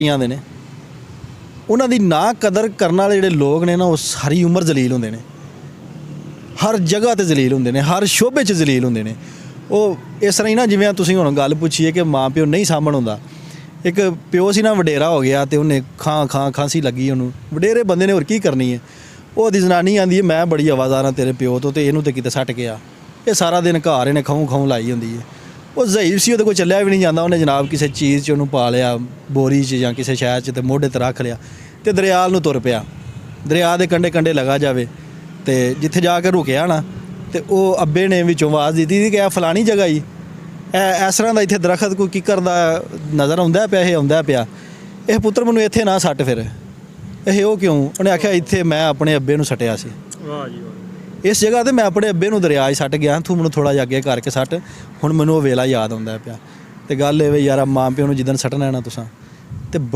ਦੇ ਨੇ ਉਹਨਾਂ ਦੀ ਨਾ ਕਦਰ ਕਰਨ ਵਾਲੇ ਜਿਹੜੇ ਲੋਕ ਨੇ ਨਾ ਉਹ ਸਾਰੀ ਉਮਰ ਜ਼ਲੀਲ ਹੁੰਦੇ ਨੇ। ਹਰ ਜਗ੍ਹਾ 'ਤੇ ਜ਼ਲੀਲ ਹੁੰਦੇ ਨੇ, ਹਰ ਸ਼ੋਭੇ 'ਚ ਜ਼ਲੀਲ ਹੁੰਦੇ ਨੇ। ਉਹ ਇਸ ਤਰ੍ਹਾਂ ਹੀ ਨਾ, ਜਿਵੇਂ ਤੁਸੀਂ ਹੁਣ ਗੱਲ ਪੁੱਛੀ ਹੈ ਕਿ ਮਾਂ ਪਿਓ ਨਹੀਂ ਸਾਂਭਣ ਹੁੰਦਾ। ਇੱਕ ਪਿਓ ਸੀ ਨਾ, ਵਡੇਰਾ ਹੋ ਗਿਆ ਅਤੇ ਉਹਨੇ ਖਾਂਸੀ ਲੱਗੀ ਉਹਨੂੰ। ਵਡੇਰੇ ਬੰਦੇ ਨੇ ਹੋਰ ਕੀ ਕਰਨੀ ਹੈ। ਉਹਦੀ ਜਨਾਨੀ ਆਉਂਦੀ ਹੈ, ਮੈਂ ਬੜੀ ਆਵਾਜ਼ਾਰ ਹਾਂ ਤੇਰੇ ਪਿਓ ਤੋਂ, ਅਤੇ ਇਹਨੂੰ ਤਾਂ ਕਿਤੇ ਸੱਟ ਗਿਆ। ਇਹ ਸਾਰਾ ਦਿਨ ਘਰ ਇਹਨੇ ਖਾਉਂ ਲਾਈ ਹੁੰਦੀ ਹੈ। ਉਹ ਜ਼ਈਫ ਸੀ, ਉਹਦੇ ਕੋਲ ਚੱਲਿਆ ਵੀ ਨਹੀਂ ਜਾਂਦਾ। ਉਹਨੇ ਜਨਾਬ ਕਿਸੇ ਚੀਜ਼ 'ਚ ਉਹਨੂੰ ਪਾ ਲਿਆ, ਬੋਰੀ 'ਚ ਜਾਂ ਕਿਸੇ ਸ਼ਹਿਰ 'ਚ, ਅਤੇ ਮੋਢੇ 'ਤੇ ਰੱਖ ਲਿਆ ਅਤੇ ਦਰਿਆ ਨੂੰ ਤੁਰ ਪਿਆ। ਦਰਿਆ ਦੇ ਕੰਢੇ ਲਗਾ ਜਾਵੇ ਅਤੇ ਜਿੱਥੇ ਜਾ ਕੇ ਰੁਕਿਆ ਨਾ, ਅਤੇ ਉਹ ਅੱਬੇ ਨੇ ਵਿੱਚੋਂ ਆਵਾਜ਼ ਦਿੱਤੀ ਸੀ ਕਿ ਇਹ ਫਲਾਣੀ ਜਗ੍ਹਾ ਹੀ ਇਸ ਤਰ੍ਹਾਂ ਦਾ ਇੱਥੇ ਦਰਖਤ ਕੋਈ ਕਿੱਕਰ ਦਾ ਨਜ਼ਰ ਆਉਂਦਾ ਪਿਆ, ਇਹ ਆਉਂਦਾ ਪਿਆ। ਇਹ ਪੁੱਤਰ ਮੈਨੂੰ ਇੱਥੇ ਨਾ ਸੱਟ ਫਿਰ। ਇਹ ਉਹ ਕਿਉਂ? ਉਹਨੇ ਆਖਿਆ ਇੱਥੇ ਮੈਂ ਆਪਣੇ ਅੱਬੇ ਨੂੰ ਸੱਟਿਆ ਸੀ। ਵਾਹ ਜੀ ਵਾਹ। ਇਸ ਜਗ੍ਹਾ 'ਤੇ ਮੈਂ ਆਪਣੇ ਅੱਬੇ ਨੂੰ ਦਰਿਆ 'ਚ ਸੱਟ ਗਿਆ, ਤੂੰ ਮੈਨੂੰ ਥੋੜ੍ਹਾ ਜਿਹਾ ਅੱਗੇ ਕਰਕੇ ਸੱਟ। ਹੁਣ ਮੈਨੂੰ ਉਹ ਵੇਲਾ ਯਾਦ ਆਉਂਦਾ ਪਿਆ। ਅਤੇ ਗੱਲ ਇਹ ਵੀ ਯਾਰ, ਮਾਂ ਪਿਓ ਨੂੰ ਜਿੱਦਣ ਸੱਟਣਾ ਨਾ ਤੁਸੀਂ